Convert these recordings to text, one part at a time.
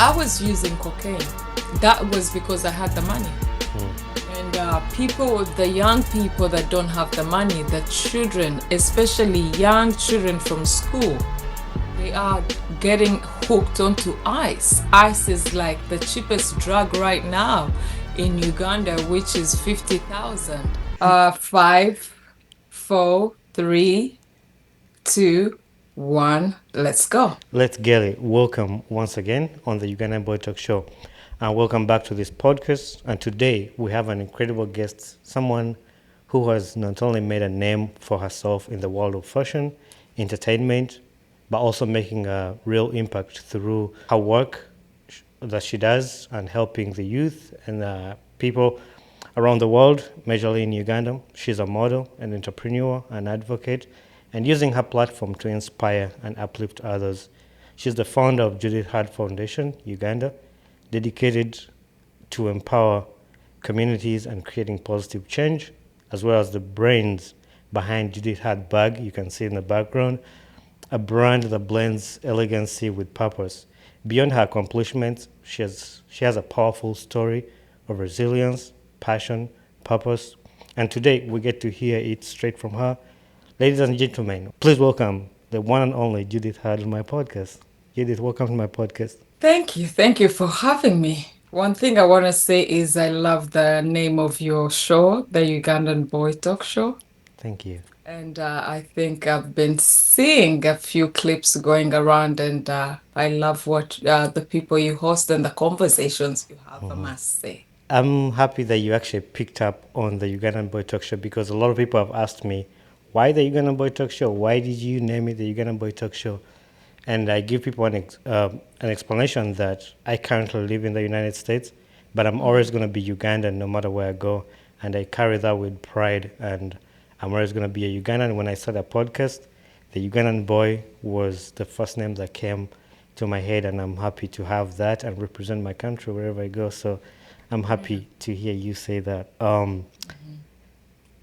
I was using cocaine. That was because I had the money. And the young people that don't have the money, the children, especially young children from school, they are getting hooked onto ice. Ice is like the cheapest drug right now in Uganda, which is 50,000. Five, four, three, two, one. Let's go. Let's get it. Welcome once again on the Ugandan Boy Talk Show. And welcome back to this podcast. And today we have an incredible guest, someone who has not only made a name for herself in the world of fashion, entertainment, but also making a real impact through her work that she does and helping the youth and people around the world, majorly in Uganda. She's a model, an entrepreneur, an advocate, and using her platform to inspire and uplift others. She's the founder of Judith Heard Foundation, Uganda, dedicated to empower communities and creating positive change, as well as the brains behind Judith Heard Bag, you can see in the background, a brand that blends elegancy with purpose. Beyond her accomplishments, she has a powerful story of resilience, passion, purpose, and today we get to hear it straight from her. Ladies and gentlemen, please welcome the one and only Judith Heard on my podcast. Judith, welcome to my podcast. Thank you. Thank you for having me. One thing I want to say is I love the name of your show, the Ugandan Boy Talk Show. Thank you. And I think I've been seeing a few clips going around, and I love what the people you host and the conversations you have, I must say. I'm happy that you actually picked up on the Ugandan Boy Talk Show because a lot of people have asked me, why the Ugandan Boy Talk Show? Why did you name it the Ugandan Boy Talk Show? And I give people an explanation that I currently live in the United States, but I'm always going to be Ugandan no matter where I go. And I carry that with pride. And I'm always going to be a Ugandan. When I started a podcast, the Ugandan Boy was the first name that came to my head. And I'm happy to have that and represent my country wherever I go. So I'm happy to hear you say that.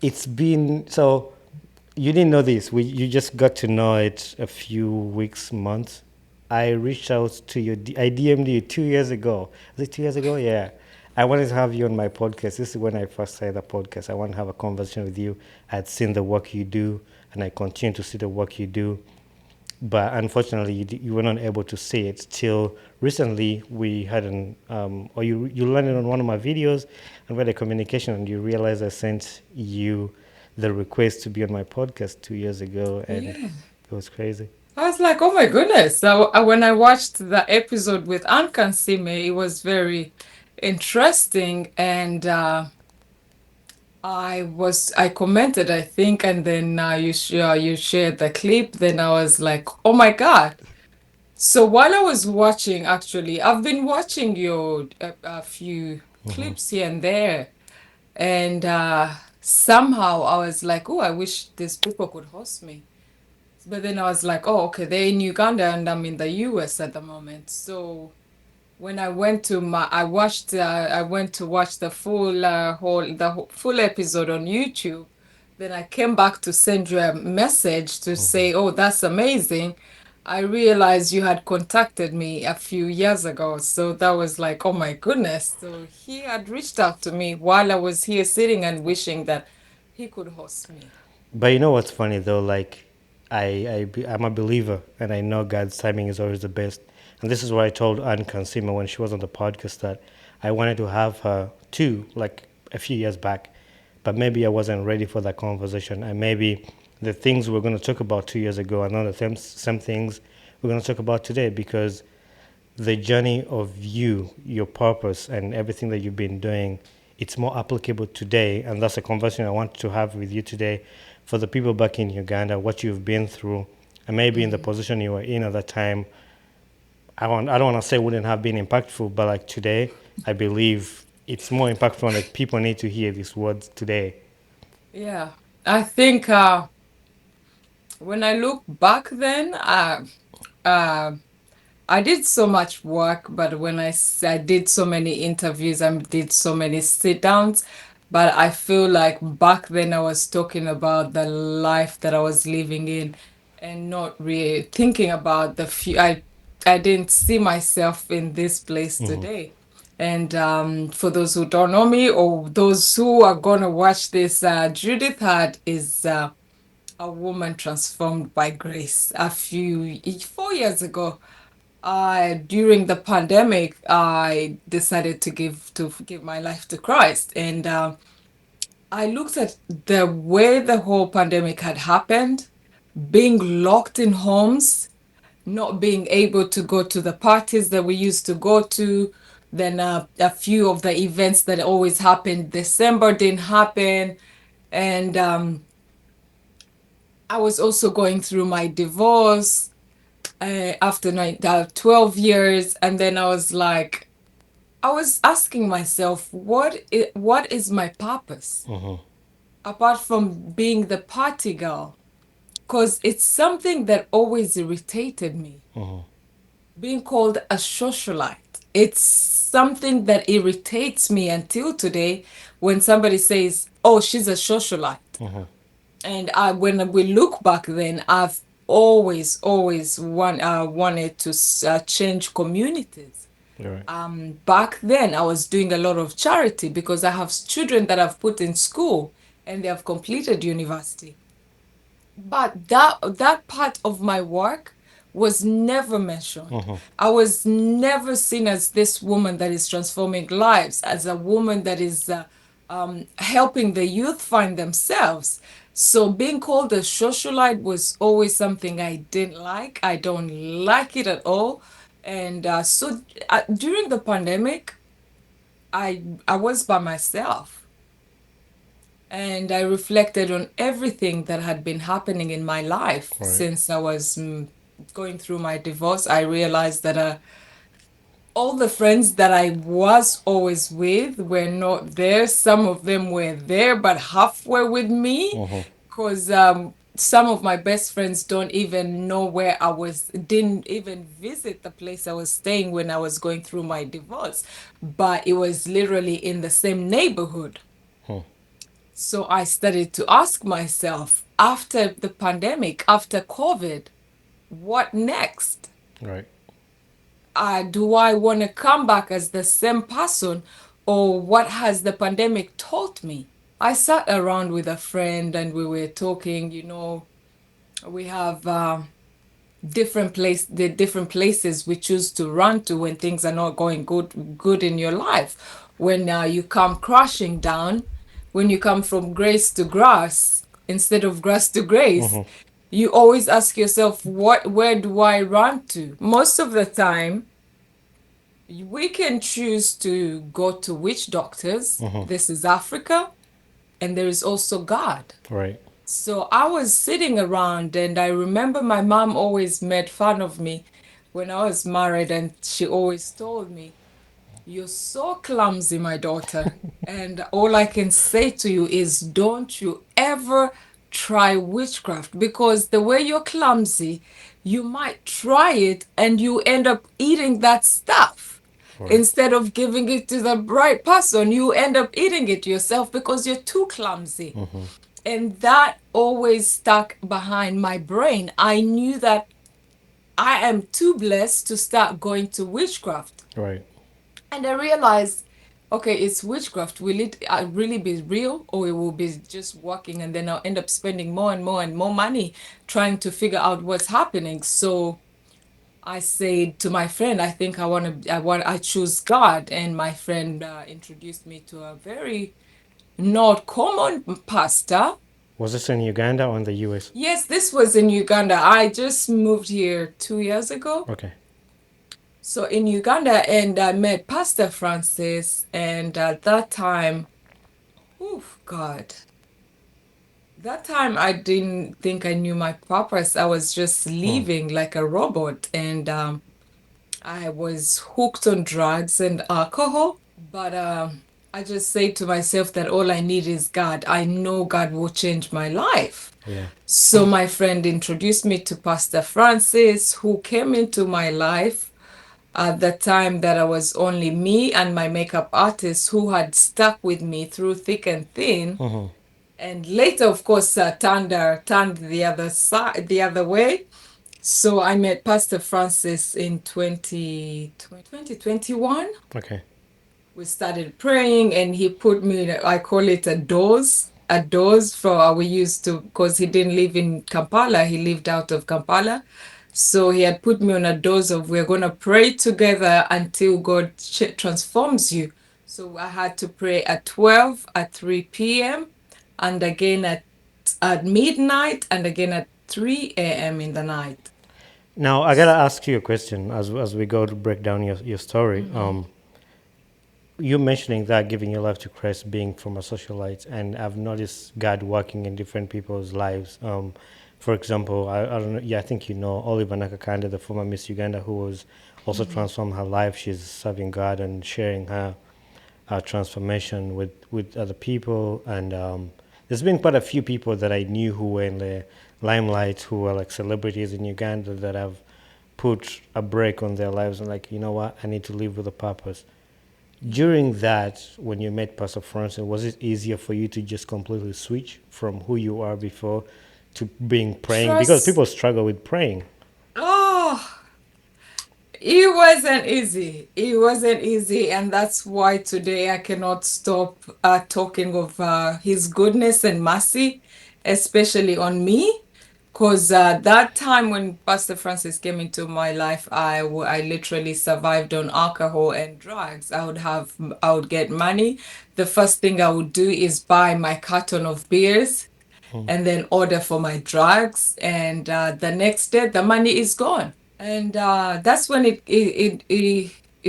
It's been so. You didn't know this. You just got to know it a few weeks, months. I reached out to you. I DM'd you 2 years ago. Was it 2 years ago? Yeah. I wanted to have you on my podcast. This is when I first started the podcast. I want to have a conversation with you. I'd seen the work you do, and I continue to see the work you do. But unfortunately, you were not able to see it till recently. We had or you landed on one of my videos, and we had a communication, and you realized I sent you the request to be on my podcast 2 years ago, and Yeah. it was crazy. I was like, oh my goodness. So when I watched the episode with Ankansime, it was very interesting. And I commented, I think, and then you shared the clip. Then I was like, oh my God. So while I was watching, actually, I've been watching your a few clips here and there, and somehow I was like, oh, I wish these people could host me. But then I was like, oh, okay, they're in Uganda and I'm in the US at the moment. So when I went to watch the full episode on YouTube. Then I came back to send you a message to say, oh, that's amazing. I realized you had contacted me a few years ago. So that was like, oh my goodness. So he had reached out to me while I was here sitting and wishing that he could host me. But you know what's funny though? Like, I'm a believer, and I know God's timing is always the best. And this is what I told Ann Kansima when she was on the podcast that I wanted to have her too, like a few years back. But maybe I wasn't ready for that conversation, and maybe the things we're going to talk about 2 years ago are not the same things we're going to talk about today because the journey of you, your purpose, and everything that you've been doing, it's more applicable today. And that's a conversation I want to have with you today for the people back in Uganda, what you've been through, and maybe in the position you were in at that time. I don't want to say wouldn't have been impactful, but like today, I believe it's more impactful and like people need to hear these words today. Yeah. I think when I look back then, uh, I did so much work, but I did so many interviews, I did so many sit downs, but I feel like back then I was talking about the life that I was living in and not really thinking about the few. I didn't see myself in this place today. And for those who don't know me or those who are gonna watch this, Judith Heard is a woman transformed by grace. 4 years ago, during the pandemic, I decided to give my life to Christ, and I looked at the way the whole pandemic had happened, being locked in homes, not being able to go to the parties that we used to go to. Then a few of the events that always happened, December didn't happen. And I was also going through my divorce after 12 years. And then I was like, I was asking myself, what is my purpose apart from being the party girl? Because it's something that always irritated me. Being called a socialite. It's something that irritates me until today when somebody says, "Oh, she's a socialite." And when we look back then, I've always wanted to change communities. Right. Back then, I was doing a lot of charity because I have children that I've put in school and they have completed university. But that part of my work was never mentioned. I was never seen as this woman that is transforming lives, as a woman that is helping the youth find themselves. So being called a socialite was always something I didn't like. I don't like it at all. And during the pandemic, I was by myself. And I reflected on everything that had been happening in my life Right. since I was going through my divorce. I realized that all the friends that I was always with were not there. Some of them were there, but half were with me because some of my best friends don't even know where I was, didn't even visit the place I was staying when I was going through my divorce, but it was literally in the same neighborhood. So I started to ask myself, after the pandemic, after COVID, what next? Right. Do I want to come back as the same person, or what has the pandemic taught me? I sat around with a friend and we were talking, we have the different places we choose to run to when things are not going good in your life. When you come crashing down, when you come from grace to grass instead of grass to grace, you always ask yourself, where do I run to? Most of the time, we can choose to go to witch doctors. This is Africa, and there is also God. Right. So I was sitting around, and I remember my mom always made fun of me when I was married, and she always told me, "You're so clumsy, my daughter." And all I can say to you is, don't you ever try witchcraft, because the way you're clumsy, you might try it and you end up eating that stuff. Right. Instead of giving it to the right person, you end up eating it yourself because you're too clumsy. And that always stuck behind my brain. I knew that I am too blessed to start going to witchcraft. Right. And I realized, okay, it's witchcraft. Will it really be real, or it will be just working? And then I'll end up spending more and more and more money trying to figure out what's happening. So I said to my friend, I think I choose God. And my friend introduced me to a very not common pastor. Was this in Uganda or in the US? Yes, this was in Uganda. I just moved here 2 years ago. Okay. So in Uganda, and I met Pastor Francis, and at that time, oh God, that time I didn't think I knew my purpose. I was just living like a robot, and I was hooked on drugs and alcohol. But I just say to myself that all I need is God. I know God will change my life. Yeah. So my friend introduced me to Pastor Francis, who came into my life at the time that I was only me and my makeup artist, who had stuck with me through thick and thin. And later, of course, turned the other side, the other way. So I met Pastor Francis in 2021. Okay. We started praying and he put me in, I call it a dose for we used to, because he didn't live in Kampala, he lived out of Kampala. So he had put me on a dose of we're going to pray together until God transforms you. So I had to pray at 12, at 3 p.m., and again at midnight, and again at 3 a.m. in the night. Now I gotta ask you a question as we go to break down your story. Mhm. You mentioning that giving your life to Christ, being from a socialite, and I've noticed God working in different people's lives. For example, I don't know. Yeah, I think you know Oliver Nakakanda, the former Miss Uganda, who was also Mhm. transformed her life. She's serving God and sharing her transformation with other people. And there's been quite a few people that I knew who were in the limelight, who were like celebrities in Uganda that have put a break on their lives and like, you know what, I need to live with a purpose. Yeah. During that, when you met Pastor Francis, was it easier for you to just completely switch from who you are before to being praying? Because Trust. people struggle with praying. Oh, it wasn't easy. It wasn't easy. And that's why today I cannot stop talking of his goodness and mercy, especially on me. Because that time when Pastor Francis came into my life, I literally survived on alcohol and drugs. I would get money. The first thing I would do is buy my carton of beers and then order for my drugs. And the next day, the money is gone. And that's when it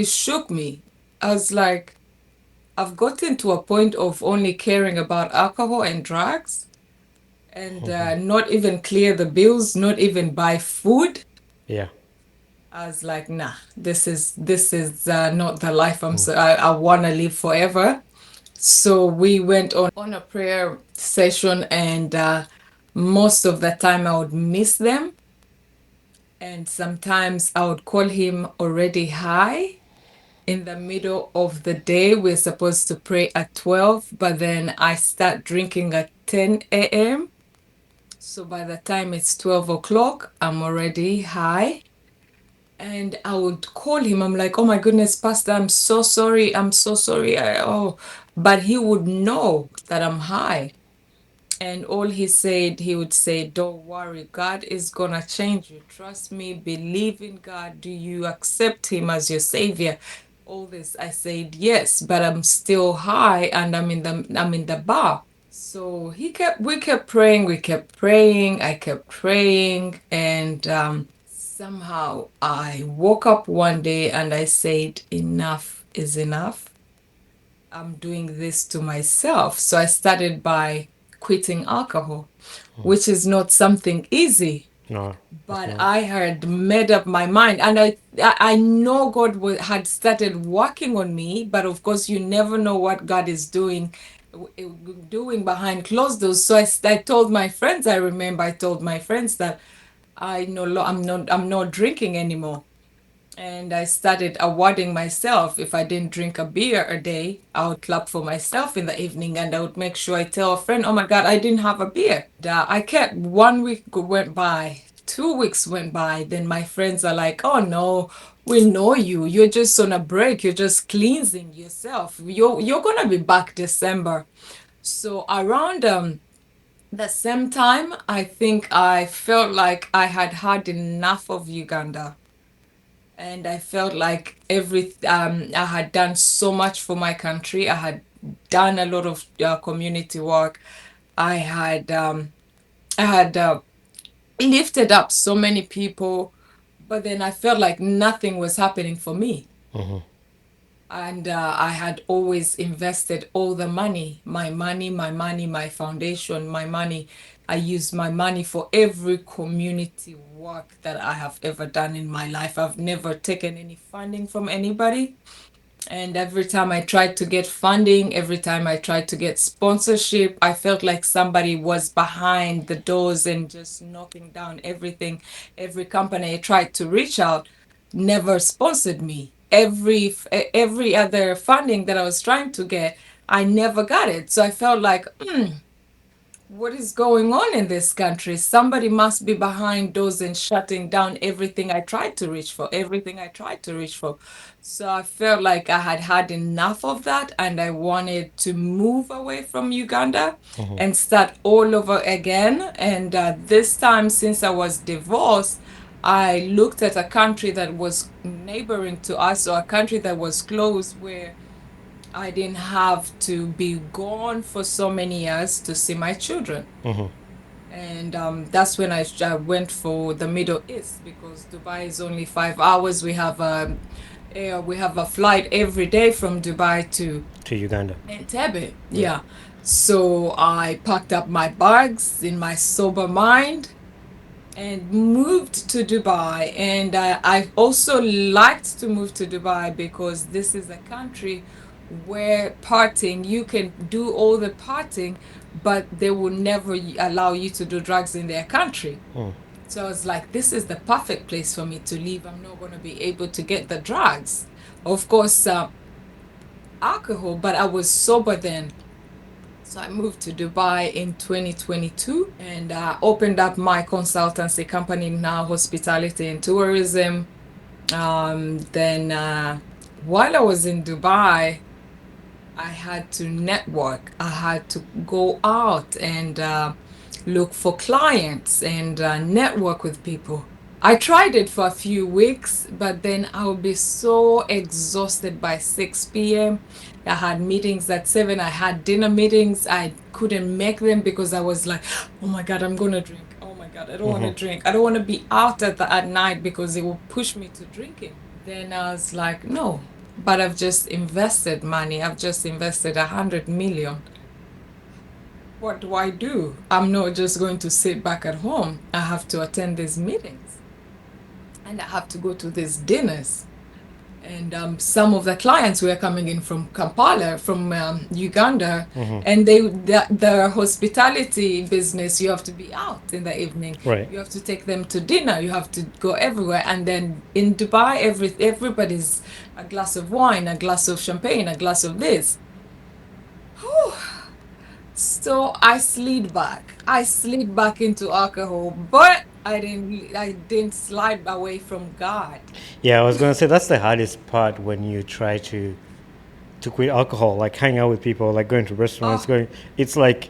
shook me. I was like, I've gotten to a point of only caring about alcohol and drugs and not even clear the bills, not even buy food. Yeah. I was like, nah, this is not the life I want to live forever. So we went on a prayer session, and most of the time I would miss them. And sometimes I would call him already high in the middle of the day. We're supposed to pray at 12, but then I start drinking at 10 a.m. So by the time it's 12 o'clock, I'm already high. And I would call him. I'm like, oh my goodness, Pastor, I'm so sorry. I'm so sorry. But he would know that I'm high. And all he would say, don't worry, God is gonna change you. Trust me, believe in God. Do you accept him as your savior? All this. I said yes, but I'm still high and I'm in the bar. So we kept praying, I kept praying, and somehow I woke up one day and I said, enough is enough. I'm doing this to myself. So I started by quitting alcohol, which is not something easy. No, it's But not. I had made up my mind, and I know God had started working on me. But of course, you never know what God is doing behind closed doors. So I told my friends. I remember I told my friends that I'm not drinking anymore. And I started awarding myself. If I didn't drink a beer a day, I would clap for myself in the evening and I would make sure I tell a friend, oh my God, I didn't have a beer. I kept 1 week went by, 2 weeks went by. Then my friends are like, oh no, we know you. You're just on a break. You're just cleansing yourself. You're gonna be back December. So around the same time, I think I felt like I had had enough of Uganda. And I felt like I had done so much for my country. I had done a lot of community work. I had lifted up so many people, but then I felt like nothing was happening for me. And I had always invested all the money, my foundation, my money. I used my money for every community work that I have ever done in my life. I've never taken any funding from anybody. And every time I tried to get funding, every time I tried to get sponsorship, I felt like somebody was behind the doors and just knocking down everything. Every company I tried to reach out never sponsored me. Every other funding that I was trying to get, I never got it. So I felt like, what is going on in this country? Somebody must be behind doors and shutting down everything I tried to reach for, everything I tried to reach for. So I felt like I had had enough of that and I wanted to move away from Uganda and start all over again. And this time, since I was divorced, I looked at a country that was neighboring to us, or a country that was close, where I didn't have to be gone for so many years to see my children. And that's when I went for the Middle East, because Dubai is only 5 hours. We have a flight every day from Dubai to To Uganda. Entebbe. Yeah. Yeah. So I packed up my bags in my sober mind and moved to Dubai. And I also liked to move to Dubai because this is a country where partying, you can do all the partying, but they will never allow you to do drugs in their country. So I was like, this is the perfect place for me to live. I'm not going to be able to get the drugs. Of course, alcohol, but I was sober then. So I moved to Dubai in 2022 and opened up my consultancy company now, hospitality and tourism. Then while I was in Dubai, I had to network. I had to go out and look for clients and network with people. I tried it for a few weeks, but then I would be so exhausted by 6 p.m. I had meetings at 7. I had dinner meetings. I couldn't make them because I was like, oh my God, I'm going to drink. Oh my God, I don't want to drink. I don't want to be out at night because it will push me to drinking. Then I was like, no, but I've just invested money. I've just invested 100 million. What do I do? I'm not just going to sit back at home. I have to attend these meetings and I have to go to these dinners. And some of the clients were coming in from Kampala, from Uganda, and the hospitality business, you have to be out in the evening. Right. You have to take them to dinner. You have to go everywhere. And then in Dubai, everybody's a glass of wine, a glass of champagne, a glass of this. Whew. So I slid back. I slid back into alcohol, but I didn't slide away from God. Yeah, I was gonna say that's the hardest part when you try to quit alcohol, like hang out with people, like going to restaurants, Oh, going. It's like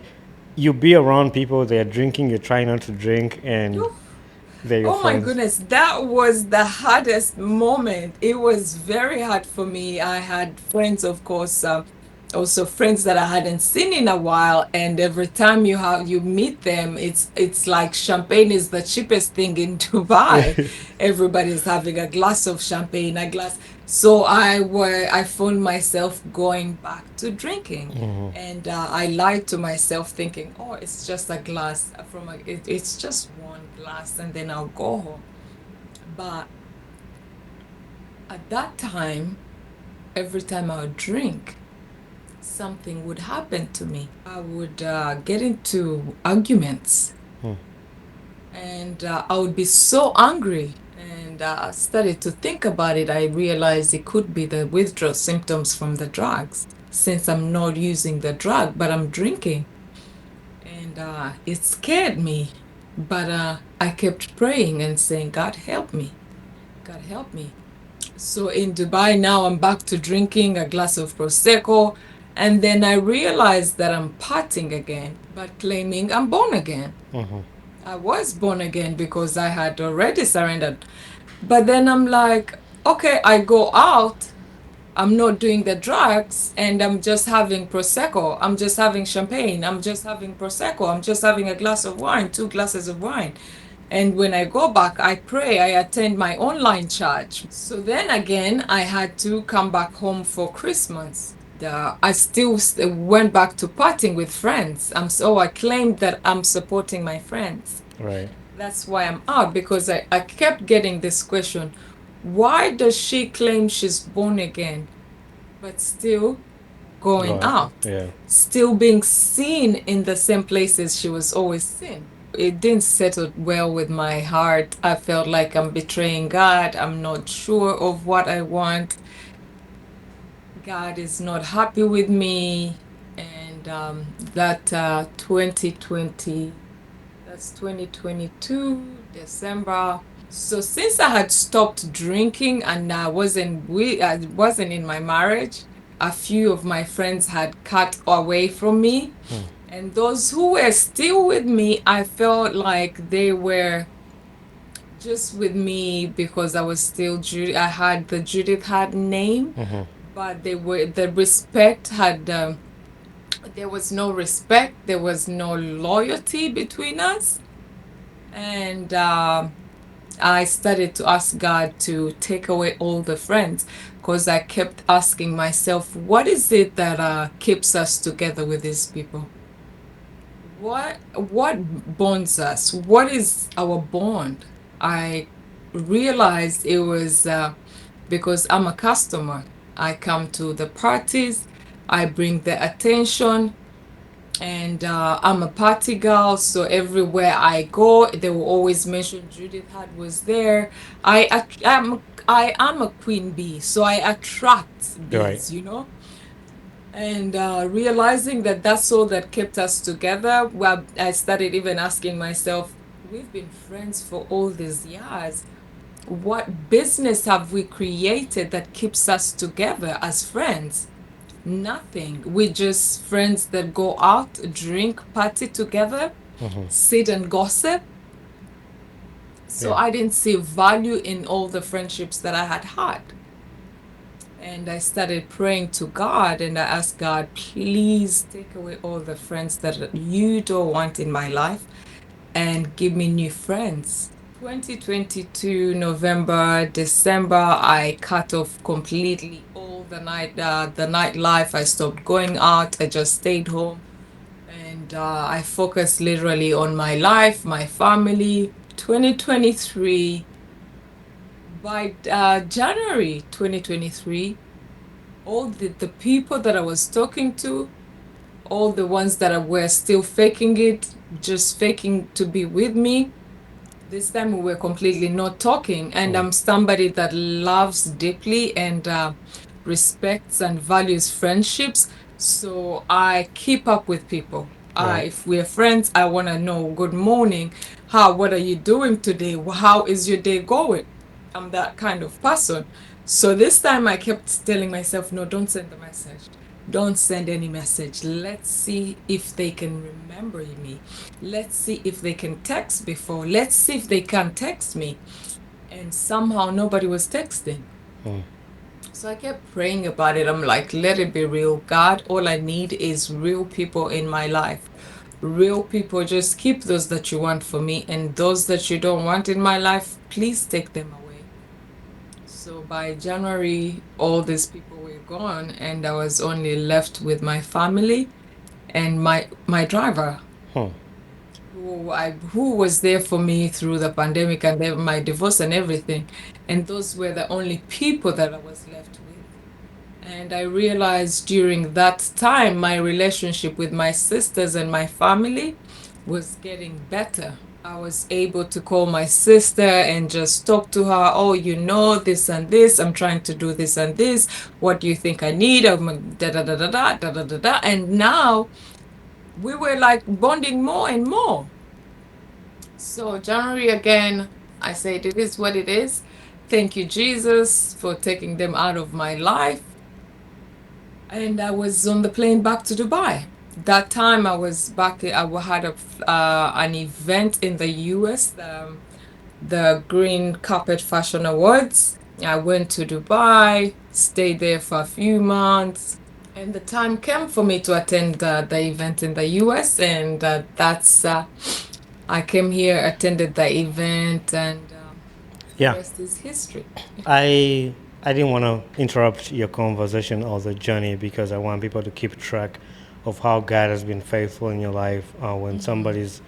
you be around people, they're drinking, you're trying not to drink, and phew. they're your Oh my friends. goodness, that was the hardest moment. It was very hard for me. I had friends, of course, also friends that I hadn't seen in a while, and every time you meet them, it's like champagne is the cheapest thing in Dubai. Everybody's having a glass of champagne, a glass. So I found myself going back to drinking. And I lied to myself thinking, oh, it's just a glass it's just one glass and then I'll go home. But at that time, every time I would drink, something would happen to me. I would get into arguments and I would be so angry. And I started to think about it. I realized it could be the withdrawal symptoms from the drugs, since I'm not using the drug, but I'm drinking. And it scared me. But I kept praying and saying, God, help me. God, help me. So in Dubai now, I'm back to drinking a glass of Prosecco. And then I realized that I'm partying again, but claiming I'm born again. I was born again because I had already surrendered. But then I'm like, okay, I go out. I'm not doing the drugs and I'm just having Prosecco. I'm just having champagne. I'm just having Prosecco. I'm just having a glass of wine, 2 glasses of wine. And when I go back, I pray, I attend my online church. So then again, I had to come back home for Christmas. I still went back to partying with friends. So I claimed that I'm supporting my friends. Right. That's why I'm out, because I kept getting this question. Why does she claim she's born again, but still Go going out. out, Yeah. still being seen in the same places she was always seen? It didn't settle well with my heart. I felt like I'm betraying God. I'm not sure of what I want. God is not happy with me. And that 2020, that's 2022 December. So since I had stopped drinking and I wasn't in my marriage, a few of my friends had cut away from me. And those who were still with me, I felt like they were just with me because I was still I had the Judith Heard name, but they were the respect had there was no respect, there was no loyalty between us, and I started to ask God to take away all the friends because I kept asking myself, what is it that keeps us together with these people? What bonds us? What is our bond? I realized it was because I'm a customer. I come to the parties, I bring the attention, and I'm a party girl. So everywhere I go, they will always mention Judith Heard was there. I am a queen bee, so I attract Right. bees, you know. And realizing that that's all that kept us together, well, I started even asking myself, we've been friends for all these years. What business have we created that keeps us together as friends? Nothing. We're just friends that go out, drink, party together, sit and gossip. So Yeah. I didn't see value in all the friendships that I had had. And I started praying to God and I asked God, please take away all the friends that you don't want in my life and give me new friends. 2022, November, December, I cut off completely all the nightlife. I stopped going out. I just stayed home and I focused literally on my life, my family. 2023, by January 2023, all the people that I was talking to, all the ones that were still faking it, just faking to be with me. This time we were completely not talking, and I'm somebody that loves deeply and respects and values friendships. So I keep up with people. Right. If we're friends, I want to know, good morning. What are you doing today? How is your day going? I'm that kind of person. So this time I kept telling myself, no, don't send the message. Don't send any message. Let's see if they can remember me. Let's see if they can text before. Let's see if they can text me. And somehow nobody was texting. So I kept praying about it. I'm like, let it be real. God, all I need is real people in my life. Real people, just keep those that you want for me. And those that you don't want in my life, please take them away. So by January, all these people were gone, and I was only left with my family and my driver, who was there for me through the pandemic and then my divorce and everything. And those were the only people that I was left with. And I realized during that time, my relationship with my sisters and my family was getting better. I was able to call my sister and just talk to her. Oh, you know, this and this. I'm trying to do this and this. What do you think I need? Da da da da da da da da da. And now we were like bonding more and more. So January again, I said it is what it is. Thank you, Jesus, for taking them out of my life. And I was on the plane back to Dubai. That time I was back, had an event in the US, the Green Carpet Fashion Awards. I went to Dubai, stayed there for a few months, and the time came for me to attend the event in the US. And I came here, attended the event, and the Yeah. rest is history. I didn't want to interrupt your conversation or the journey because I want people to keep track of how God has been faithful in your life when somebody's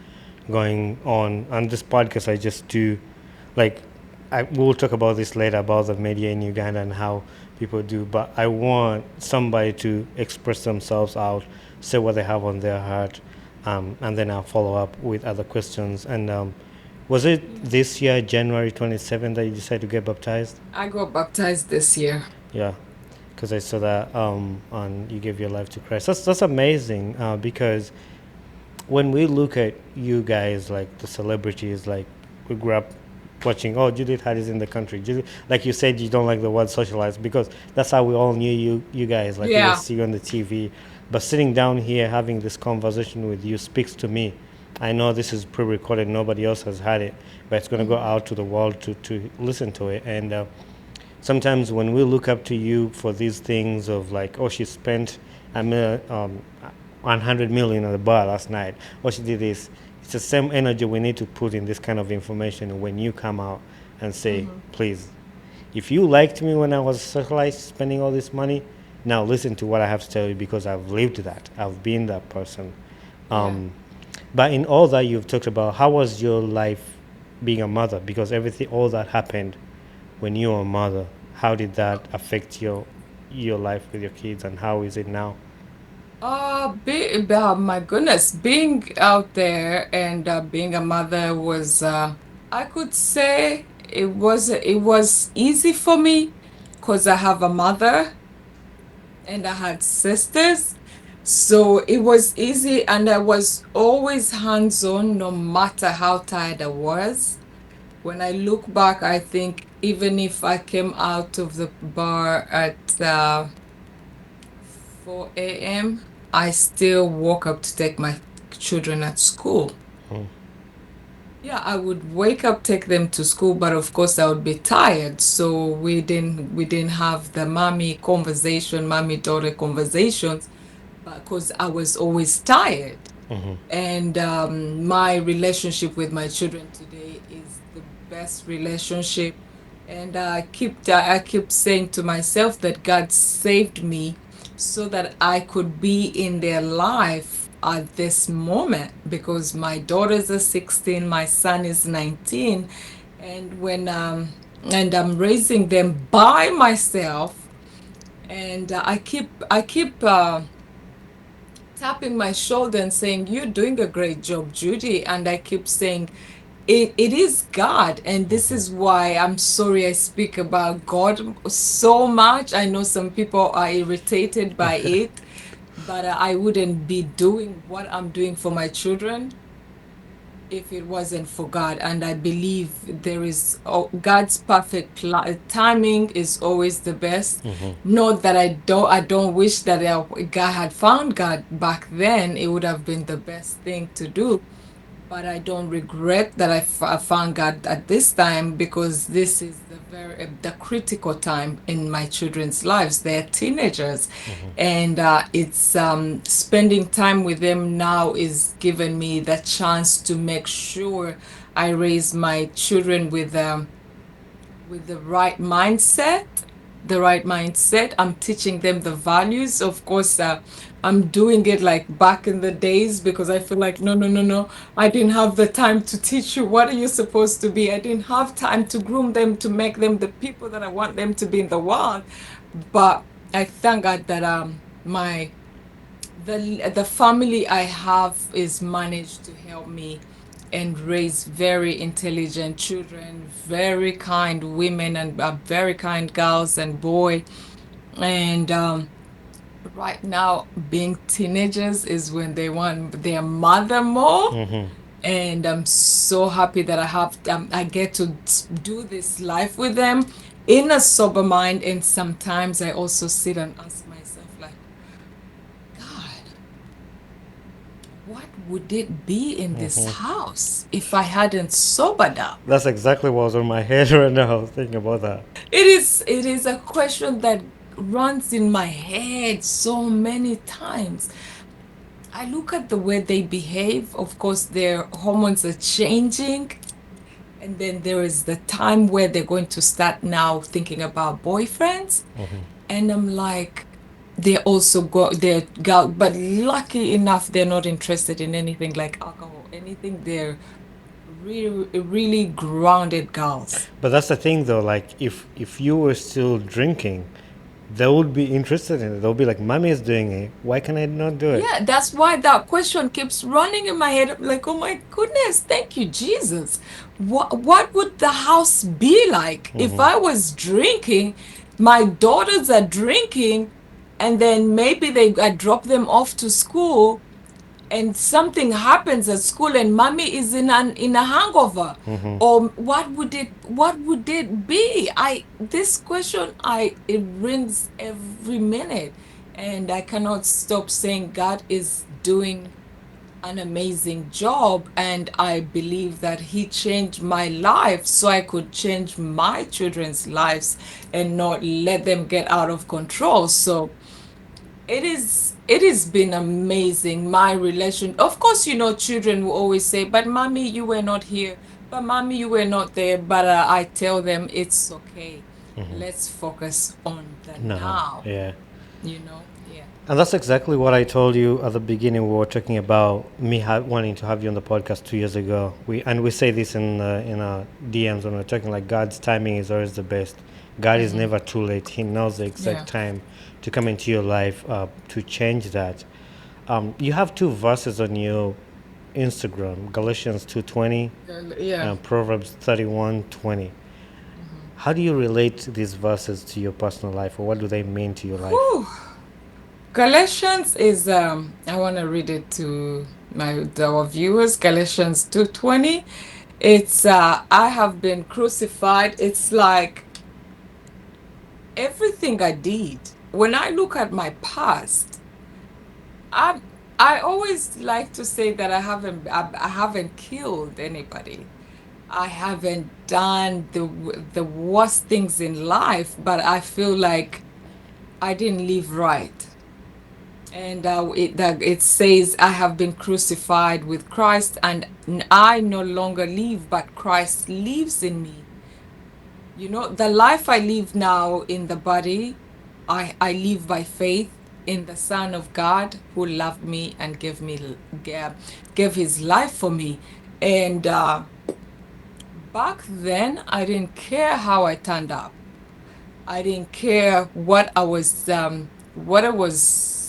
going on this podcast. I just do like we'll talk about this later about the media in Uganda and how people do, but I want somebody to express themselves out, say what they have on their heart, and then I'll follow up with other questions. And was it Yeah. this year, January 27th, that you decided to get baptized? I got baptized this year. Yeah, because I saw that on you gave your life to Christ. That's amazing because when we look at you guys, like the celebrities, like we grew up watching, oh, Judith Heard is in the country. Judith, like you said, you don't like the word socialite because that's how we all knew you guys. Like we Yeah. just see you on the TV. But sitting down here having this conversation with you speaks to me. I know this is pre recorded, nobody else has had it, but it's going to go Mhm. out to the world to listen to it. And sometimes when we look up to you for these things of like, oh, she spent a mil- 100 million at the bar last night, or she did this, it's the same energy we need to put in this kind of information when you come out and say, Mhm. please, if you liked me when I was socialized spending all this money, now listen to what I have to tell you because I've lived that, I've been that person. Yeah. um, but in all that you've talked about, how was your life being a mother? Because everything, all that happened when you were a mother. How did that affect your life with your kids, and how is it now? My goodness, being out there and being a mother was, I could say it was easy for me because I have a mother and I had sisters. So it was easy and I was always hands-on no matter how tired I was. When I look back, I think even if I came out of the bar at 4 a.m., I still woke up to take my children at school. Mm. Yeah, I would wake up, take them to school, but of course I would be tired. So we didn't have the mommy daughter conversations, but because I was always tired. Mm-hmm. And my relationship with my children today is the best relationship. And I keep saying to myself that God saved me so that I could be in their life at this moment because my daughters are 16, my son is 19, and and I'm raising them by myself. And I keep tapping my shoulder and saying, "You're doing a great job, Judy." And I keep saying, it is God. And this is why I'm sorry I speak about God so much. I know some people are irritated by it, but I wouldn't be doing what I'm doing for my children if it wasn't for God. And I believe there is God's perfect timing is always the best. Mm-hmm. Not that I don't wish that God had found God back then. It would have been the best thing to do. But I don't regret that I found God at this time because this is the critical time in my children's lives. They're teenagers, and it's spending time with them now is giving me the chance to make sure I raise my children with the right mindset. The right mindset. I'm teaching them the values. Of course, I'm doing it like back in the days because I feel like, no, no, no, no. I didn't have the time to teach you what are you supposed to be. I didn't have time to groom them to make them the people that I want them to be in the world. But I thank God that the family I have is managed to help me and raise very intelligent children, very kind women and very kind girls and boy. And right now, being teenagers is when they want their mother more. Mm-hmm. And I'm so happy that I get to do this life with them in a sober mind. And sometimes I also sit and ask myself, like, God, what would it be in this Mm-hmm. house if I hadn't sobered up? That's exactly what was on my head right now. I was thinking about that. It is a question that runs in my head so many times. I look at the way they behave. Of course, their hormones are changing. And then there is the time where they're going to start now thinking about boyfriends. Mm-hmm. And I'm like, they're girl, but lucky enough, they're not interested in anything like alcohol, anything. They're really, really grounded girls. But that's the thing, though. Like, if you were still drinking, they would be interested in it. They'll be like, "Mommy is doing it. Why can I not do it?" Yeah, that's why that question keeps running in my head. I'm like, oh my goodness, thank you, Jesus. What would the house be like if Mm-hmm. I was drinking My daughters are drinking, and then maybe I drop them off to school, and something happens at school, and mommy is in a hangover. Or what would it be? I This question, it rings every minute, and I cannot stop saying God is doing an amazing job, and I believe that he changed my life so I could change my children's lives and not let them get out of control. So it has been amazing, my relation. Of course, children will always say, but mommy, you were not here, but mommy, you were not there. But I tell them it's okay, let's focus on the No, now. yeah. Yeah. And that's exactly what I told you at the beginning. We were talking about me wanting to have you on the podcast 2 years ago. We say this in our DMs when we're talking, like, God's timing is always the best. God is Hmm. never too late. He knows the exact Yeah. time to come into your life to change that. You have two verses on your Instagram: Galatians 2:20 Yeah. and Proverbs 31:20. Hmm. How do you relate these verses to your personal life, or what do they mean to your life? Whew. Galatians is I want to read it to our viewers. Galatians 2:20. It's I have been crucified. It's like everything I did. When I look at my past, I I always like to say that I haven't killed anybody. I haven't done the worst things in life, but I feel like I didn't live right. And it says, I have been crucified with Christ, and I no longer live, but Christ lives in me. The life I live now in the body, I live by faith in the Son of God who loved me and gave his life for me. And back then, I didn't care how I turned up. I didn't care what I was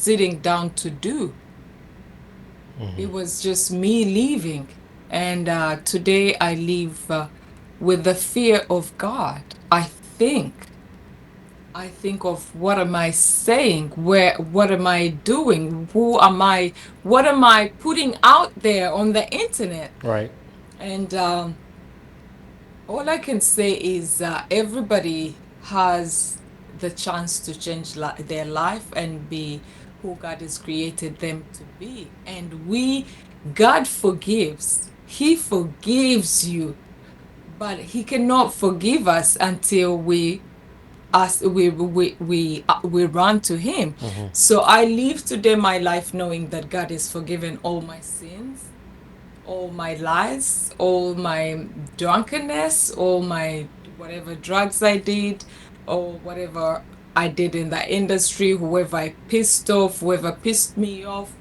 sitting down to do. It was just me leaving. And today I live with the fear of God. I think of what am I saying? What am I doing? What am I putting out there on the internet? Right. And all I can say is everybody has the chance to change their life and be who God has created them to be. And God forgives. He forgives you, but He cannot forgive us until we run to Him. So I live today my life knowing that God has forgiven all my sins, all my lies, all my drunkenness, all my whatever drugs I did, or whatever I did in the industry, whoever I pissed off, whoever pissed me off,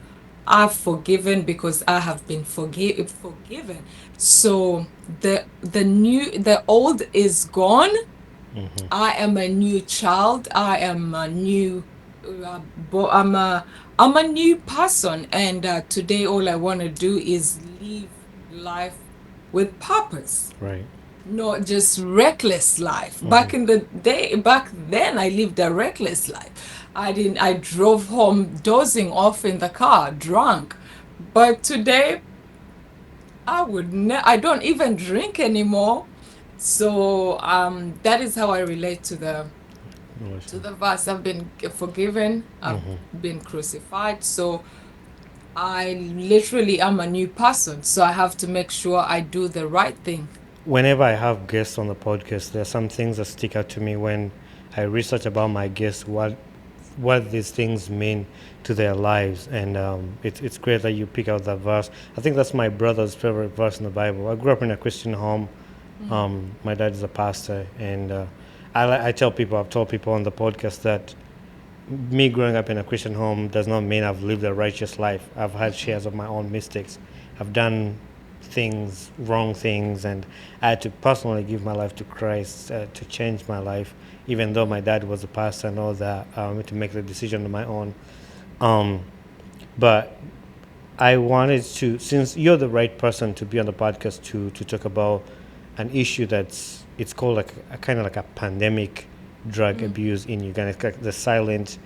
I've forgiven because I have been forgiven. So the old is gone. I am a new child. I am a new I'm a new person, and today all I want to do is live life with purpose, Right. not just reckless life. Hmm. Back then I lived a reckless life. I drove home dozing off in the car, drunk. But today I don't even drink anymore. So that is how I relate to the verse. I've been forgiven, I've been crucified. So I literally am a new person. So I have to make sure I do the right thing. Whenever I have guests on the podcast, there are some things that stick out to me when I research about my guests, what these things mean to their lives, and it's great that you pick out that verse. I think that's my brother's favorite verse in the Bible. I grew up in a Christian home. Mm. My dad is a pastor, and I've told people on the podcast that me growing up in a Christian home does not mean I've lived a righteous life. I've had shares of my own mistakes. I've done things, wrong things, and I had to personally give my life to Christ to change my life, even though my dad was a pastor and all that, to make the decision on my own. Um, but I wanted to, since you're the right person to be on the podcast to talk about an issue it's called like a kind of like a pandemic drug abuse in Uganda. It's like the silent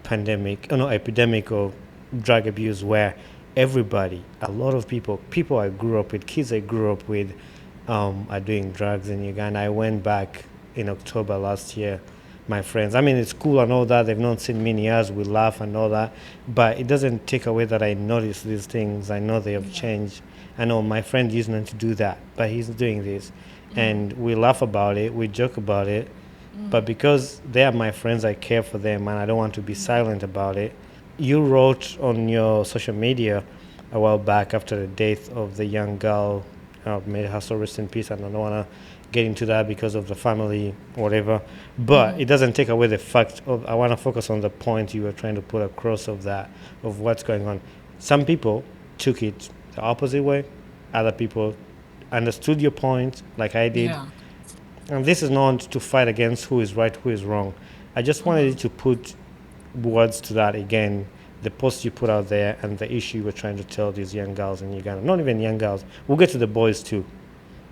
pandemic, oh no, epidemic of drug abuse where everybody, a lot of people I grew up with, kids I grew up with, are doing drugs in Uganda. I went back in October last year. My friends, I mean, it's cool and all that. They've not seen me in years. We laugh and all that, but it doesn't take away that I notice these things. I know they have Yeah. changed. I know my friend used not to do that, but he's doing this, and we laugh about it. We joke about it, but because they are my friends, I care for them and I don't want to be silent about it. You wrote on your social media a while back after the death of the young girl, may her soul rest in peace. I don't want to get into that because of the family, whatever. But it doesn't take away the fact of, I want to focus on the point you were trying to put across of that, of what's going on. Some people took it the opposite way. Other people understood your point, like I did, Yeah. and this is not to fight against who is right, who is wrong. I just wanted you to put words to that again, the post you put out there and the issue you were trying to tell these young girls in Uganda. Not even young girls. We'll get to the boys too.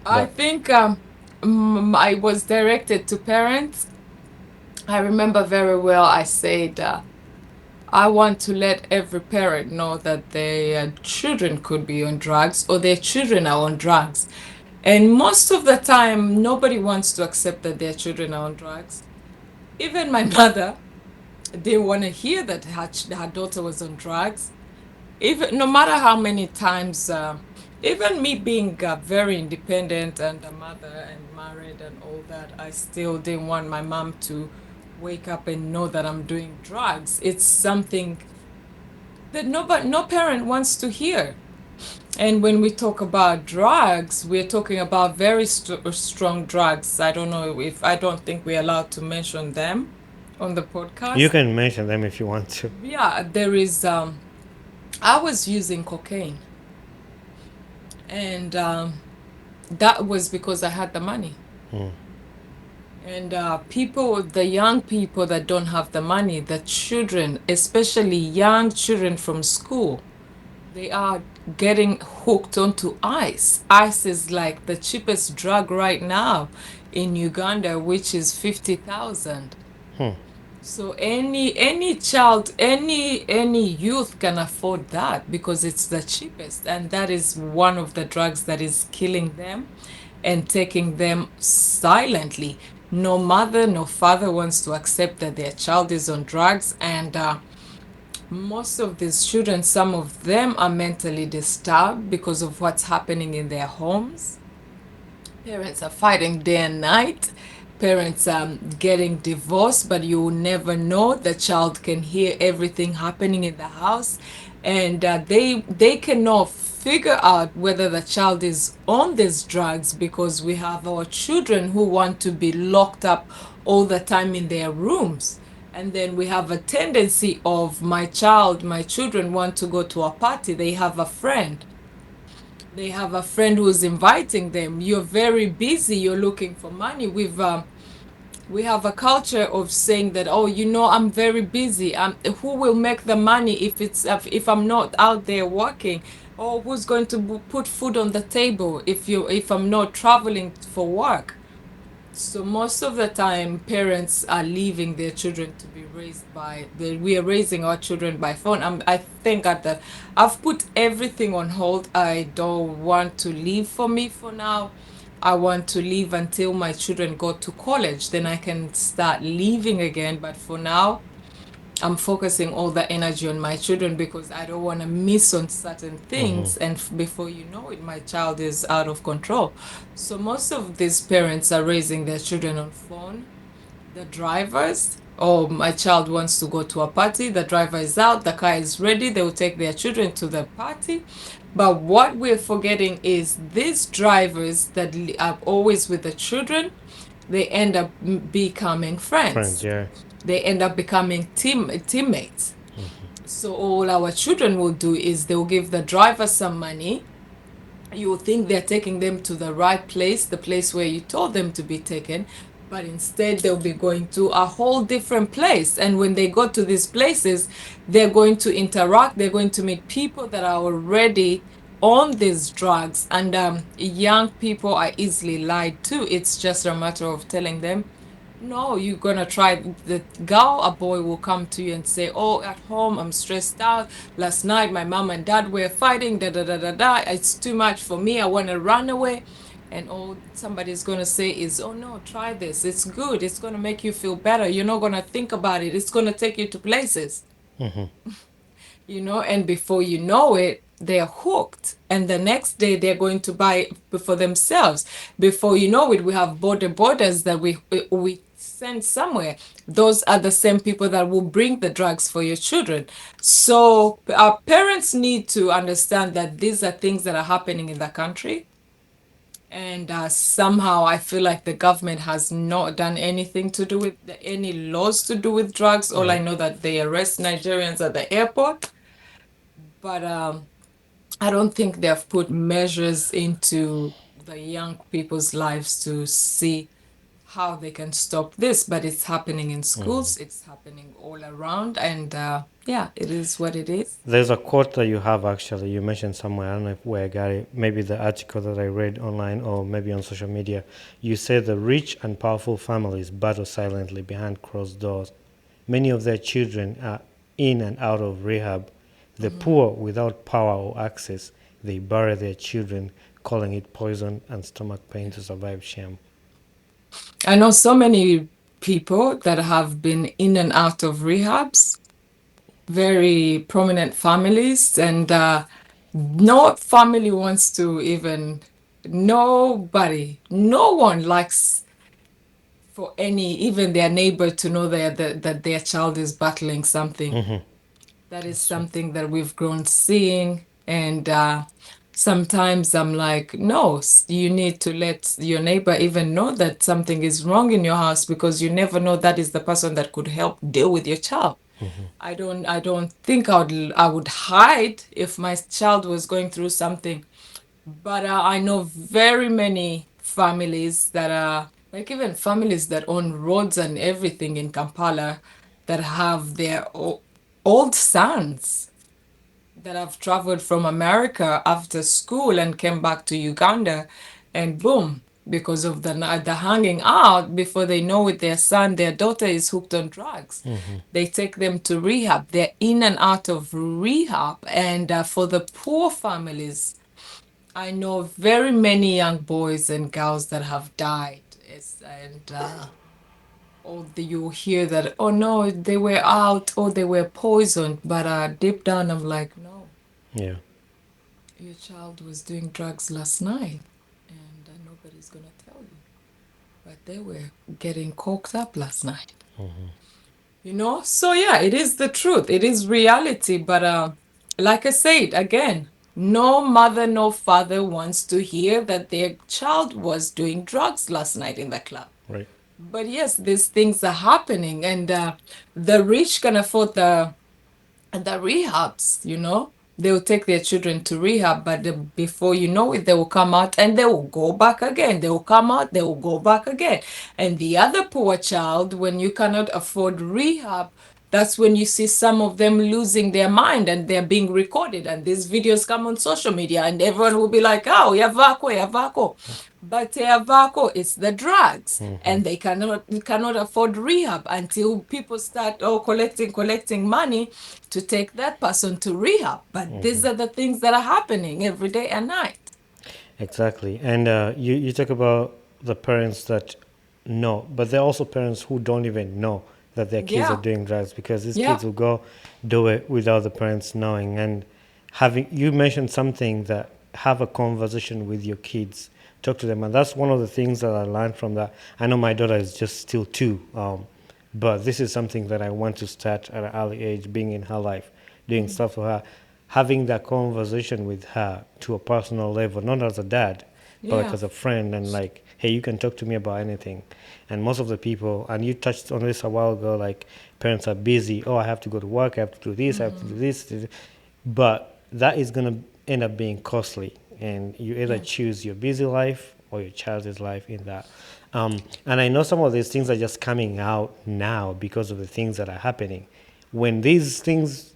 I But think I was directed to parents. I remember very well I said, I want to let every parent know that their children could be on drugs or their children are on drugs. And most of the time, nobody wants to accept that their children are on drugs. Even my mother didn't want to hear that her daughter was on drugs. Even no matter how many times, even me being very independent and a mother and married and all that, I still didn't want my mom to wake up and know that I'm doing drugs. It's something that no parent wants to hear. And when we talk about drugs, we're talking about very strong drugs. I don't think we're allowed to mention them on the you podcast. can mention them if you want to. Yeah, there is, I was using cocaine, and that was because I had the money. And the young people that don't have the money, the children, especially young children from school, they are getting hooked onto ice. Ice is like the cheapest drug right now in Uganda, which is 50,000. So any child, any youth can afford that because it's the cheapest, and that is one of the drugs that is killing them and taking them silently. No mother, no father wants to accept that their child is on drugs, and most of these children, some of them are mentally disturbed because of what's happening in their homes. Parents are fighting day and night. Parents are getting divorced, but you will never know. The child can hear everything happening in the house, and they cannot figure out whether the child is on these drugs because we have our children who want to be locked up all the time in their rooms. And then we have a tendency of my children want to go to a party. They have a friend who's inviting them. You're very busy, you're looking for money. We have a culture of saying that, oh, I'm very busy. Who will make the money if I'm not out there working? Or who's going to put food on the table if I'm not traveling for work? So most of the time, parents are leaving their children to be raised we are raising our children by phone. I think that I've put everything on hold. I don't want to leave for me for now. I want to leave until my children go to college. Then I can start leaving again. But for now, I'm focusing all the energy on my children because I don't want to miss on certain things. And before you know it, my child is out of control. So most of these parents are raising their children on phone. The drivers, oh, my child wants to go to a party. The driver is out. The car is ready. They will take their children to the party. But what we're forgetting is these drivers that are always with the children, they end up becoming Friends, friends. yeah. They end up becoming teammates. So all our children will do is they'll give the driver some money. You will think they're taking them to the right place, the place where you told them to be taken, but instead they'll be going to a whole different place. And when they go to these places, they're going to interact, they're going to meet people that are already on these drugs. And young people are easily lied to. It's just a matter of telling them No, you're gonna try. The girl, a boy will come to you and say, "Oh, at home I'm stressed out. Last night my mom and dad were fighting. Da da da da da. It's too much for me. I want to run away." And all somebody's gonna say is, "Oh no, try this. It's good. It's gonna make you feel better. You're not gonna think about it. It's gonna take you to places." And before you know it, they're hooked. And the next day, they're going to buy for themselves. Before you know it, we have borders that we send somewhere. Those are the same people that will bring the drugs for your children. So our parents need to understand that these are things that are happening in the country. And somehow I feel like the government has not done anything to do with any laws to do with drugs. All I Right. know that they arrest Nigerians at the airport, but I don't think they've put measures into the young people's lives to see how they can stop this. But it's happening in schools, it's happening all around, and yeah, it is what it is. There's a quote that you have actually. You mentioned somewhere. I don't know where I got it. Maybe the article that I read online or maybe on social media. You say the rich and powerful families battle silently behind closed doors. Many of their children are in and out of rehab. The Mhm. poor, without power or access, they bury their children, calling it poison and stomach pain to survive shame. I know so many people that have been in and out of rehabs, very prominent families, and no family wants to even, nobody, no one likes for any, even their neighbor to know that their child is battling something. That is That's true. something that we've grown seeing. And sometimes I'm like, no, you need to let your neighbor even know that something is wrong in your house because you never know that is the person that could help deal with your child. I don't think I would hide if my child was going through something, but I know very many families that are like even families that own roads and everything in Kampala that have their old sons that have traveled from America after school and came back to Uganda, and boom, because of the hanging out, before they know it, their daughter is hooked on drugs. They take them to rehab. They're in and out of rehab, and for the poor families, I know very many young boys and girls that have died. And you'll hear that, oh no, they were out or they were poisoned. But deep down, I'm like, no, Yeah. your child was doing drugs last night and nobody's going to tell you. But they were getting coked up last night. So yeah, it is the truth. It is reality. But like I said again, no mother, no father wants to hear that their child was doing drugs last night in the club. Right. But yes, these things are happening, and the rich can afford the rehabs. They'll take their children to rehab, but before you know it, they will come out and they will go back again. They will come out, they will go back again. And the other poor child, when you cannot afford rehab, that's when you see some of them losing their mind and they're being recorded. And these videos come on social media, and everyone will be like, oh, Yavako, Yavako. But Yavako, it's the drugs. And they cannot afford rehab until people start collecting money to take that person to rehab. But these are the things that are happening every day and night. Exactly. And you talk about the parents that know, but there are also parents who don't even know that their kids are Yeah, doing drugs because these yeah, kids will go do it without the parents knowing. And you mentioned something that have a conversation with your kids, talk to them. And that's one of the things that I learned from that. I know my daughter is just still 2, but this is something that I want to start at an early age, being in her life, doing stuff for her, having that conversation with her to a personal level, not as a dad, but like yeah. as a friend, and like, hey, you can talk to me about anything. And most of the people, and you touched on this a while ago, like parents are busy. Oh, I have to go to work. I have to do this. I have to do this. But that is going to end up being costly, and you either Yeah. choose your busy life or your child's life in that. And I know some of these things are just coming out now because of the things that are happening. When these things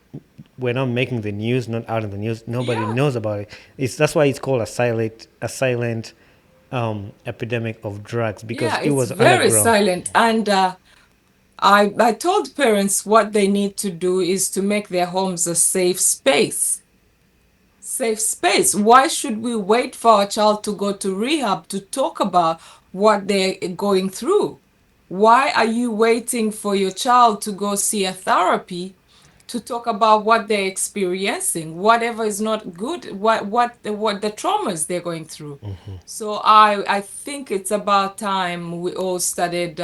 were not making the news, not out in the news, nobody Yeah. knows about it. That's why it's called a silent epidemic of drugs because Yeah, it it's was very underground. silent. And I told parents what they need to do is to make their homes a safe space. Safe space. Why should we wait for our child to go to rehab to talk about what they're going through? Why are you waiting for your child to go see a therapy to talk about what they're experiencing, whatever is not good, what the traumas they're going through? So I think it's about time we all started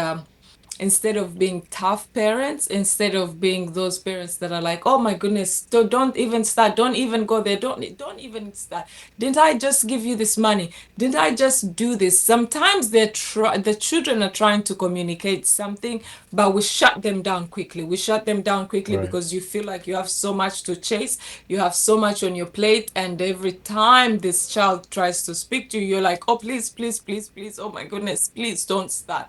instead of being tough parents, instead of being those parents that are like, oh my goodness, don't even start, don't even go there, don't even start. Didn't I just give you this money? Didn't I just do this? Sometimes the children are trying to communicate something, but we shut them down quickly. We shut them down quickly Right. because you feel like you have so much to chase, you have so much on your plate, and every time this child tries to speak to you, you're like, oh please, please, please, please, oh my goodness, please don't start.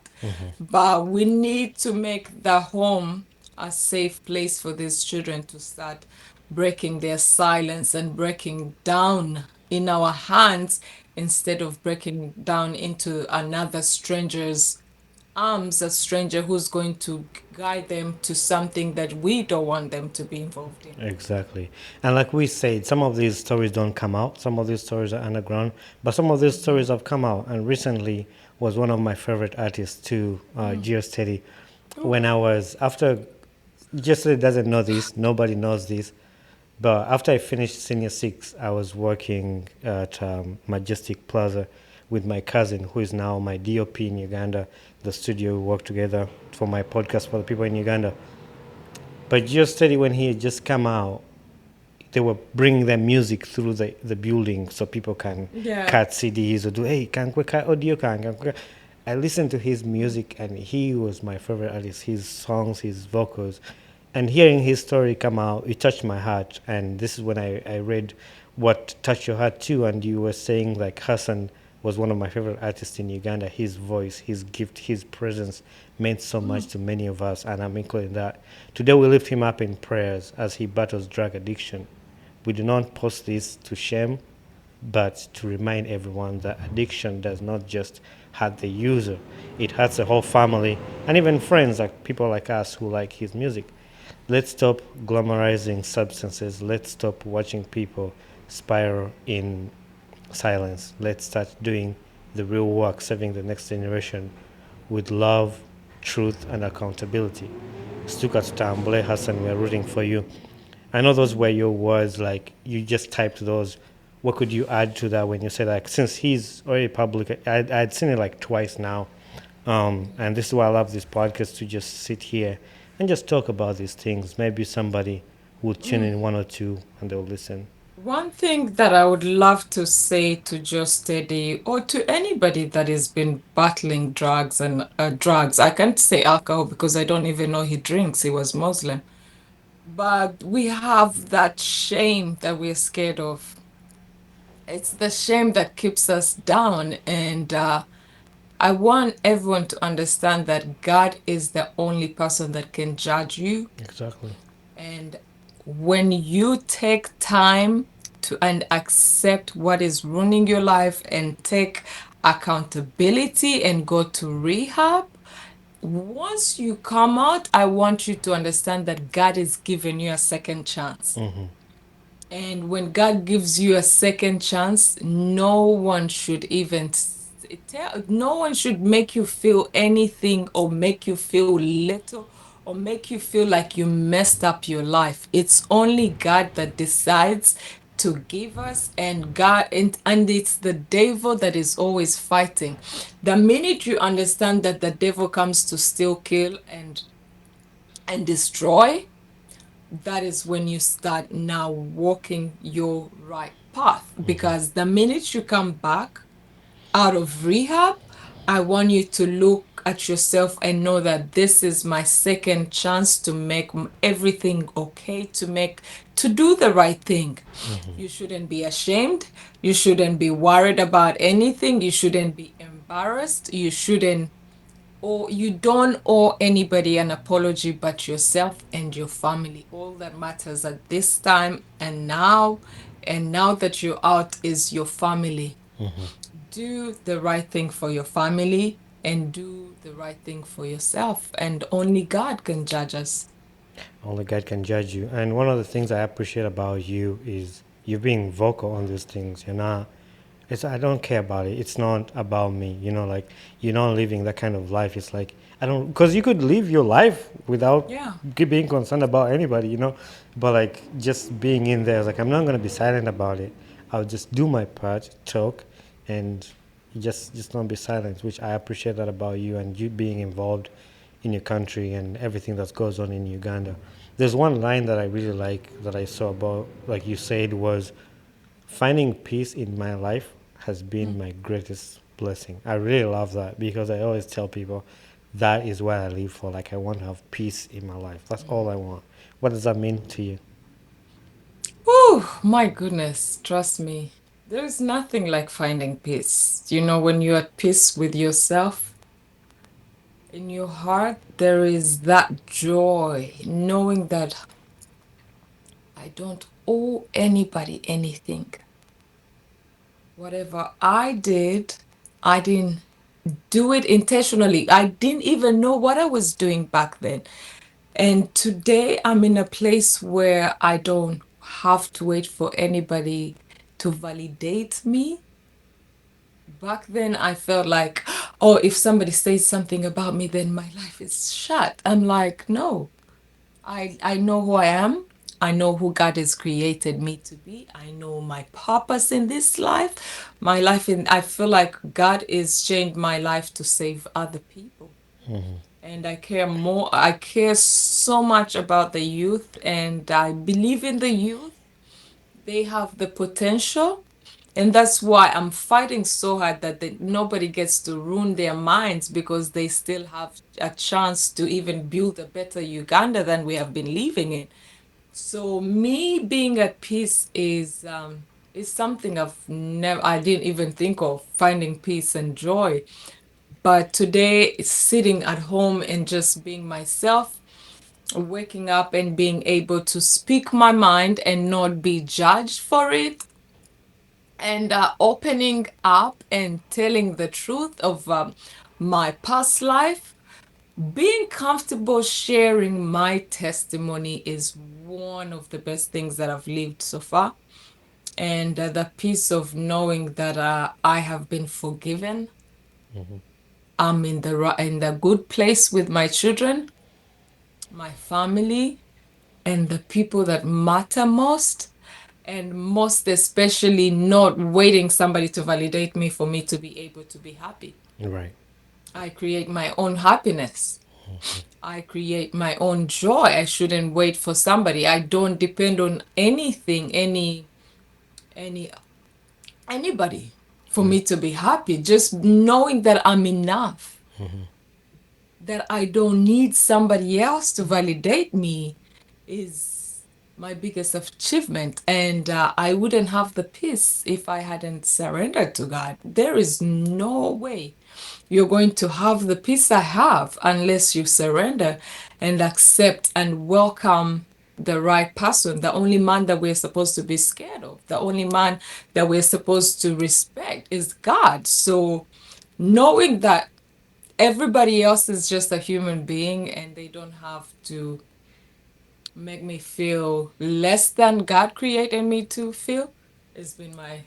But we need to make the home a safe place for these children to start breaking their silence and breaking down in our hands instead of breaking down into another stranger's arms, a stranger who's going to guide them to something that we don't want them to be involved in. Exactly. And like we said, some of these stories don't come out. Some of these stories are underground, but some of these stories Mhm. have come out. And recently was one of my favorite artists too, Mm. Geosteady. When Oh. I was after, Geosteady doesn't know this. Nobody knows this. But after I finished senior six, I was working at Majestic Plaza with my cousin, who is now my DOP in Uganda. The studio we work together for my podcast for the people in Uganda. But Geosteady, when he had just come out, they were bringing their music through the building so people can Yeah. cut CDs or do, hey, can we cut audio? I listened to his music and he was my favorite artist. His songs, his vocals. And hearing his story come out, it touched my heart. And this is when I read what touched your heart too. And you were saying like Hassan was one of my favorite artists in Uganda. His voice, his gift, his presence meant so much Mm. to many of us, and I'm including that. Today we lift him up in prayers as he battles drug addiction. We do not post this to shame, but to remind everyone that addiction does not just hurt the user, it hurts the whole family and even friends, like people like us who like his music. Let's stop glamorizing substances. Let's stop watching people spiral in silence. Let's start doing the real work, serving the next generation with love, truth, and accountability. Stuka Tutambule Hassan, we're rooting for you. I know those were your words, like you just typed those. What could you add to that when you say like, since he's already public, I'd seen it like twice now. And this is why I love this podcast to just sit here and just talk about these things. Maybe somebody will tune Mm. in one or two and they'll listen. One thing that I would love to say to Just Steady or to anybody that has been battling drugs, I can't say alcohol because I don't even know he drinks. He was Muslim. But we have that shame that we're scared of. It's the shame that keeps us down. And I want everyone to understand that God is the only person that can judge you. Exactly. And when you take time to and accept what is ruining your life and take accountability and go to rehab, once you come out, I want you to understand that God is giving you a second chance. And when God gives you a second chance, no one should even tell, no one should make you feel anything or make you feel little or make you feel like you messed up your life. It's only God that decides to give us, and and it's the devil that is always fighting. The minute you understand that the devil comes to steal, kill, and destroy, that is when you start now walking your right path. Because the minute you come back out of rehab, I want you to look at yourself and know that this is my second chance to make everything okay, to do the right thing. You shouldn't be ashamed. You shouldn't be worried about anything. You shouldn't be embarrassed. You don't owe anybody an apology but yourself and your family. All that matters at this time and now that you're out is your family. Do the right thing for your family and do the right thing for yourself. And only God can judge us. Only God can judge you. And one of the things I appreciate about you is you being vocal on these things. You're not. It's I don't care about it. It's not about me. Like you're not living that kind of life. It's like I don't because you could live your life without Yeah. being concerned about anybody. But like just being in there, it's like I'm not gonna be silent about it. I'll just do my part, talk, and just not be silent. Which I appreciate that about you and you being involved in your country and everything that goes on in Uganda. There's one line that I really like that I saw about, like you said, was finding peace in my life has been Mm. my greatest blessing. I really love that because I always tell people that is what I live for. Like, I want to have peace in my life. That's all I want. What does that mean to you? Oh, my goodness. Trust me. There's nothing like finding peace. When you're at peace with yourself, in your heart, there is that joy, knowing that I don't owe anybody anything. Whatever I did, I didn't do it intentionally. I didn't even know what I was doing back then. And today I'm in a place where I don't have to wait for anybody to validate me. Back then I felt like, oh, if somebody says something about me, then my life is shut. I'm like, no. I know who I am. I know who God has created me to be. I know my purpose in this life. I feel like God has changed my life to save other people. And I care so much about the youth, and I believe in the youth. They have the potential. And that's why I'm fighting so hard that nobody gets to ruin their minds because they still have a chance to even build a better Uganda than we have been living in. So me being at peace is something I didn't even think of, finding peace and joy. But today it's sitting at home and just being myself, waking up and being able to speak my mind and not be judged for it, and opening up and telling the truth of my past life. Being comfortable sharing my testimony is one of the best things that I've lived so far. And the peace of knowing that I have been forgiven. I'm in the good place with my children, my family, and the people that matter most. And most especially, not waiting somebody to validate me for me to be able to be happy. Right. I create my own happiness. I create my own joy. I shouldn't wait for somebody. I don't depend on anything, any anybody for Right. me to be happy. Just knowing that I'm enough, that I don't need somebody else to validate me is my biggest achievement. And I wouldn't have the peace if I hadn't surrendered to God. There is no way you're going to have the peace I have unless you surrender and accept and welcome the right person, the only man that we're supposed to be scared of, the only man that we're supposed to respect is God. So knowing that everybody else is just a human being and they don't have to make me feel less than God created me to feel has been my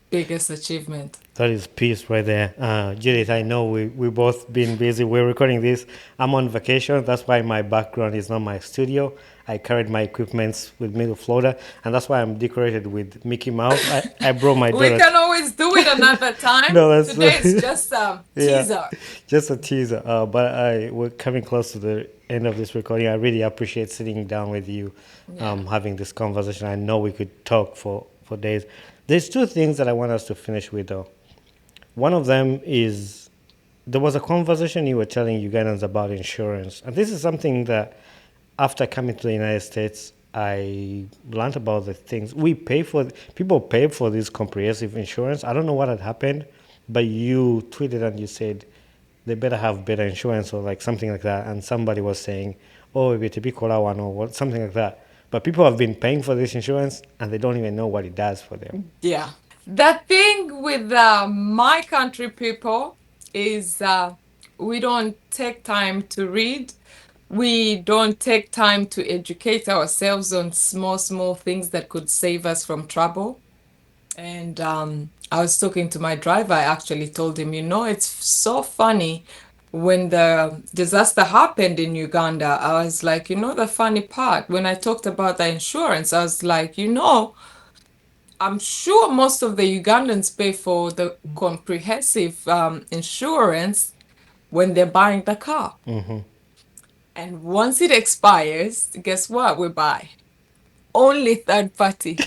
biggest achievement. That is peace right there. Judith, I Yeah. know we both been busy. We're recording this. I'm on vacation. That's why my background is not my studio. I carried my equipments with me to Florida, and that's why I'm decorated with Mickey Mouse. I brought my We daughter. can always do it another time. No, that's Today is just a yeah, teaser. just a teaser. But we're coming close to the end of this recording. I really appreciate sitting down with you, Yeah. having this conversation. I know we could talk for days. There's two things that I want us to finish with, though. One of them is there was a conversation you were telling Ugandans about insurance, and this is something that after coming to the United States, I learned about the things we pay for. People pay for this comprehensive insurance. I don't know what had happened, but you tweeted and you said they better have better insurance or like something like that. And somebody was saying, "Oh, it'll be one or what, something like that." But people have been paying for this insurance and they don't even know what it does for them. Yeah. The thing with my country people is we don't take time to read. We don't take time to educate ourselves on small, small things that could save us from trouble. And I was talking to my driver. I actually told him, it's so funny. When the disaster happened in Uganda, I was like, the funny part, when I talked about the insurance, I was like, I'm sure most of the Ugandans pay for the comprehensive insurance when they're buying the car. And once it expires, guess what we buy? Only third party.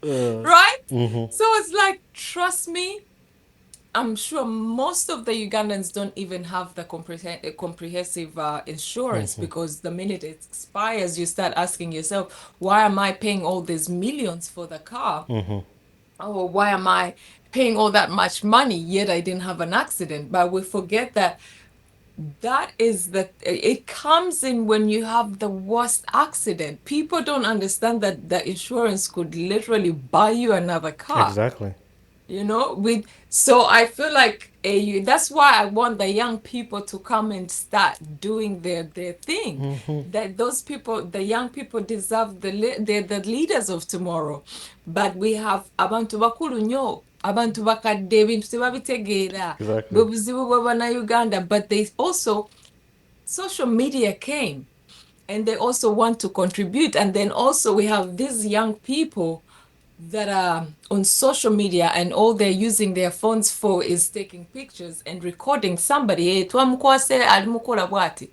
Right? So it's like, trust me, I'm sure most of the Ugandans don't even have the comprehensive insurance because the minute it expires, you start asking yourself, why am I paying all these millions for the car? Oh, why am I paying all that much money yet I didn't have an accident? But we forget that it comes in when you have the worst accident. People don't understand that the insurance could literally buy you another car. Exactly. So I feel like that's why I want the young people to come and start doing their thing. That those people, the young people, deserve the leaders of tomorrow. But we have abantu bakulu nnyo, abantu bakadde, ebintu tebabitegeera, Exactly. bwe buzibu bw'Abannayuganda. But they also, social media came and they also want to contribute. And then also we have these young people that are on social media and all they're using their phones for is taking pictures and recording somebody. Twamukwase ali mukola bwati."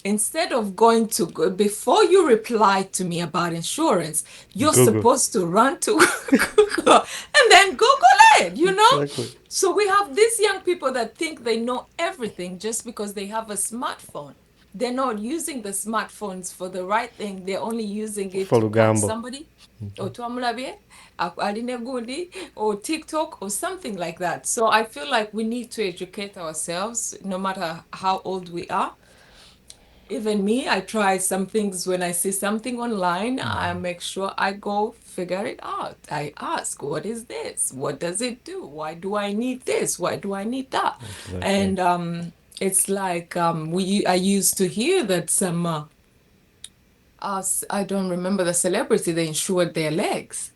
Instead of going to before you reply to me about insurance, you're Google. supposed to run to Google and then Google it. Exactly. So we have these young people that think they know everything just because they have a smartphone. They're not using the smartphones for the right thing. They're only using it For to catch Lugambo. somebody. Or twamulabye, aline gundi, or TikTok, or something like that. So I feel like we need to educate ourselves, no matter how old we are. Even me, I try some things when I see something online. I make sure I go figure it out. I ask, what is this? What does it do? Why do I need this? Why do I need that? Exactly. And it's like I used to hear that some I don't remember the celebrity, they insured their legs.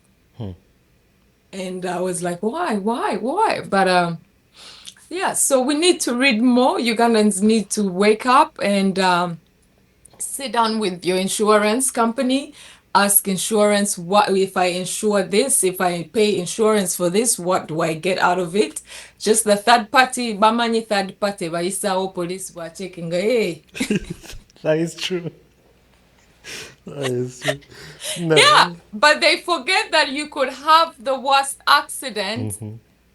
And I was like, why? But yeah, so we need to read more. Ugandans need to wake up and sit down with your insurance company, ask insurance, what if I insure this, if I pay insurance for this, what do I get out of it? Just the third party, bamanyi third party, baisawo police were checking, hey. That is true. That is true. Yeah, No. but they forget that you could have the worst accident.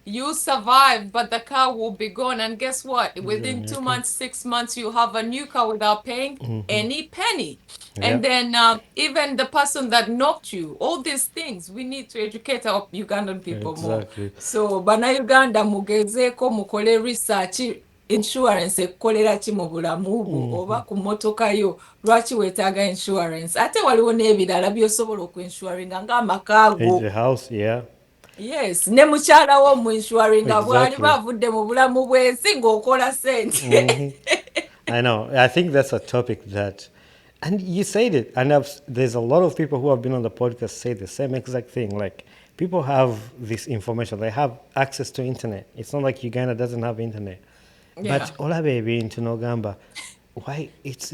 You survive, but the car will be gone. And guess what? Within two Okay. months, 6 months, you have a new car without paying any penny. And Yep. then even the person that knocked you, all these things, we need to educate our Ugandan people more. Exactly. So, bana Uganda mugezeeko mukole research insurance ekukolera ki mu bulamu bwo oba ku mmotoka yo lwaki weetaaga insurance ate waliwo n'ebirala by'osobola okuinsuringa ng'amaka Age go. a house, yeah. Yes, ne mukyala wo muinsuringa bw'ali Exactly. bavudde mu bulamu bw'ensi ng'okola sente. I know. I think that's a topic that, and you said it, and there's a lot of people who have been on the podcast say the same exact thing. Like, people have this information, they have access to internet. It's not like Uganda doesn't have internet. Yeah. But Ola baby into Nogamba, why it's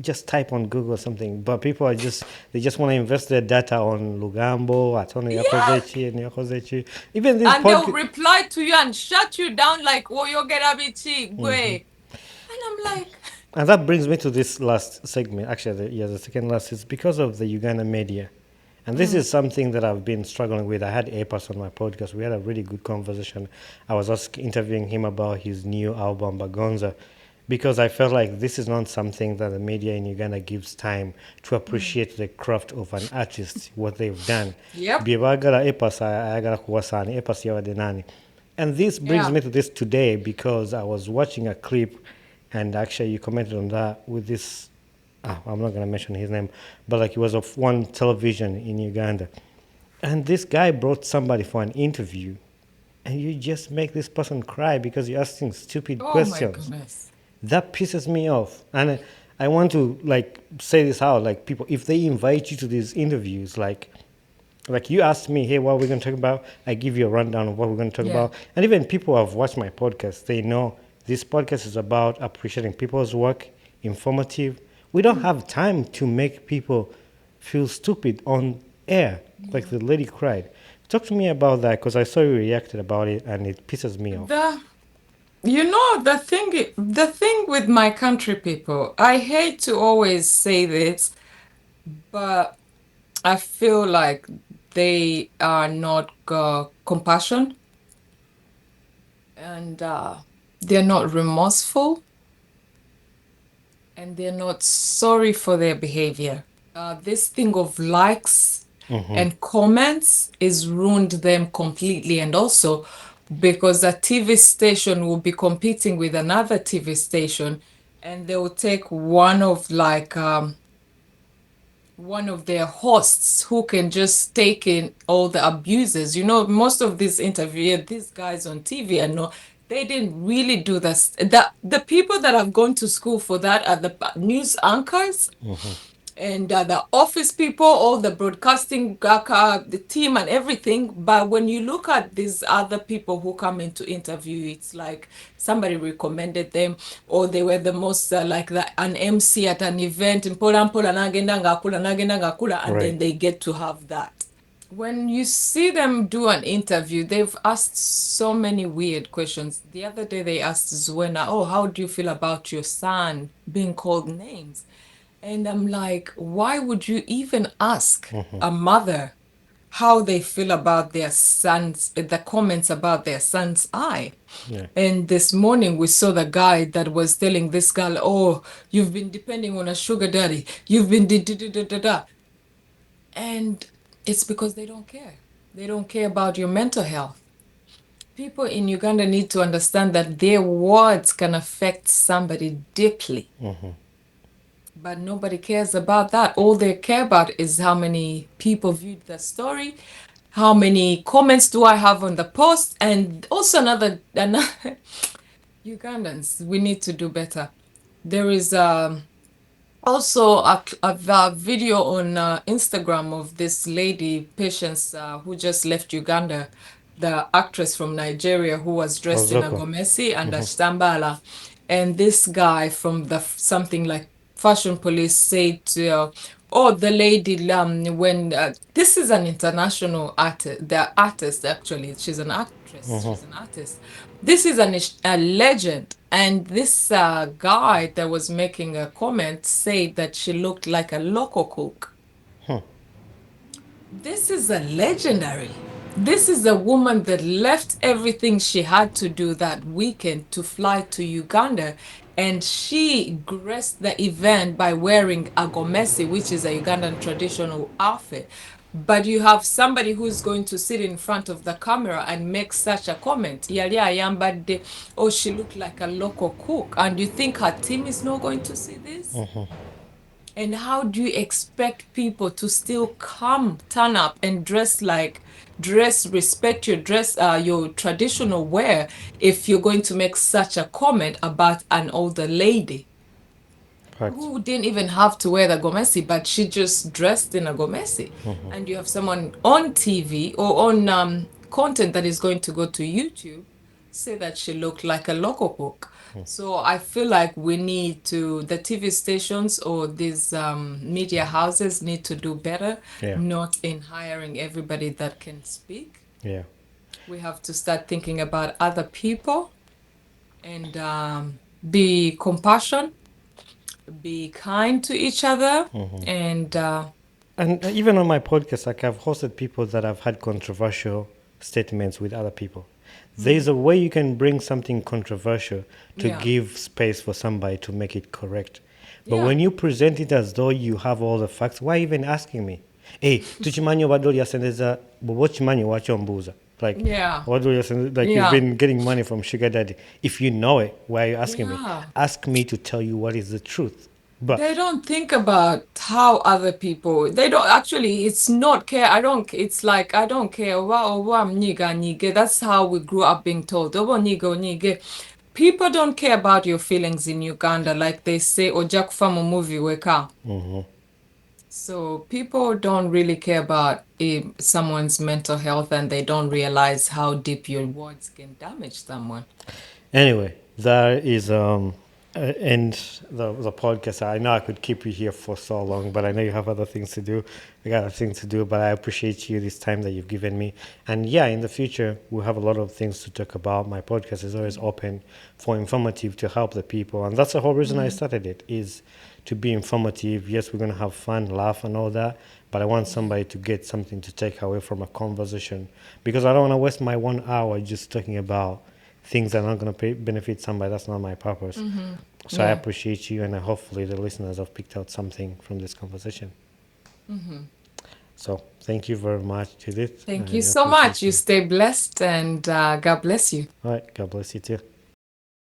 just type on Google or something. But people are they just want to invest their data on Lugambo, Atono Yeah. Yakozechi and Yakozechi. Even this And they'll podcast. reply to you and shut you down like, oh, you're gonna be cheap, way. And I'm like, And that brings me to this last segment. Actually, the second last is because of the Uganda media. And this is something that I've been struggling with. I had Apas on my podcast. We had a really good conversation. I was also interviewing him about his new album, Bagonza, because I felt like this is not something that the media in Uganda gives time to appreciate the craft of an artist, what they've done. yep. Byebagala Epas, ayagala kuwasani, Epas yawadde nani. And this brings Yeah. me to this today because I was watching a clip, and actually you commented on that with this I'm not gonna mention his name, but like he was of one television in Uganda, and this guy brought somebody for an interview, and you just make this person cry because you're asking stupid Oh my questions. goodness. That pisses me off, and I want to like say this out. Like people, if they invite you to these interviews, like you asked me, hey, what are we going to talk about? I give you a rundown of what we're going to talk Yeah. about. And even people who have watched my podcast, they know this podcast is about appreciating people's work, informative. We don't have time to make people feel stupid on air, like Yeah. the lady cried. Talk to me about that because I saw you reacted about it and it pisses me off. The the thing with my country people, I hate to always say this, but I feel like they are not compassion, and they're not remorseful, and they're not sorry for their behavior. This thing of likes and comments is ruined them completely. And also because a TV station will be competing with another TV station, and they will take one of their hosts who can just take in all the abuses. Most of these interviews, these guys on TV, I know they didn't really do this. The people that have gone to school for that are the news anchors and the office people, all the broadcasting, the team and everything. But when you look at these other people who come in to interview, it's like somebody recommended them, or they were the most like an MC at an event, and Right. then they get to have that. When you see them do an interview, they've asked so many weird questions. The other day they asked Zuena, oh, how do you feel about your son being called names? And I'm like, why would you even ask a mother how they feel about their son's, the comments about their son's eye? Yeah. And this morning we saw the guy that was telling this girl, oh, you've been depending on a sugar daddy. You've been da da da da da da. And it's because they don't care. They don't care about your mental health. People in Uganda need to understand that their words can affect somebody deeply. But nobody cares about that. All they care about is how many people viewed the story, how many comments do I have on the post, and also another Ugandans, we need to do better. There is also a video on Instagram of this lady, Patience, who just left Uganda, the actress from Nigeria who was dressed in a Ozoko. gomesi and a stambala. And this guy from the something like Fashion Police said, oh, the lady, when this is an international artist, the artist actually, she's an actress, she's an artist. This is a legend. And this guy that was making a comment said that she looked like a local cook. This is a legendary. This is a woman that left everything she had to do that weekend to fly to Uganda, and she graced the event by wearing a gomesi, which is a Ugandan traditional outfit. But you have somebody who's going to sit in front of the camera and make such a comment. Yali ayambadde, oh, she looked like a local cook. And you think her team is not going to see this? And how do you expect people to still turn up and respect your dress, your traditional wear, if you're going to make such a comment about an older lady Fact. who didn't even have to wear the gomesi, but she just dressed in a gomesi? And you have someone on TV or on content that is going to go to YouTube say that she looked like a local cook. So I feel like the TV stations or these media houses need to do better, Yeah. not in hiring everybody that can speak. Yeah. We have to start thinking about other people and be compassion, be kind to each other, and And even on my podcast, like I've hosted people that have had controversial statements with other people. There's a way you can bring something controversial to yeah, give space for somebody to make it correct. But yeah, when you present it as though you have all the facts, why even asking me? Hey, tuchimanyi obadde yasendeza bw'oba okimanyi lwaki ombuuza? Like, yeah, like you've yeah, been getting money from sugar daddy. If you know it, why are you asking me? yeah. Ask me to tell you what is the truth. But They don't think about how other people, they don't actually, it's not care. I don't, it's like, I don't care. That's how we grew up being told. Owa nyiga onyige. People don't care about your feelings in Uganda. Like they say, Oja kufa mu movie weka. So people don't really care about someone's mental health and they don't realize how deep your words can damage someone. anyway, that is end the podcast. I know I could keep you here for so long, but I know you have other things to do. I got other things to do, but I appreciate you this time that you've given me. And yeah, in the future we'll have a lot of things to talk about. My podcast is always open for informative to help the people, and that's the whole reason I Mm-hmm. started it, is to be informative. Yes, we're gonna have fun, laugh, and all that, but I want Yeah. somebody to get something to take away from a conversation, because I don't want to waste my 1 hour just talking about things that are not going to benefit somebody. That's not my purpose. Mm-hmm. So I Yeah. appreciate you, and hopefully the listeners have picked out something from this conversation. Mm-hmm. So thank you very much, Judith. I Thank you really so much. appreciate You you. stay blessed and God bless you. All right, God bless you too.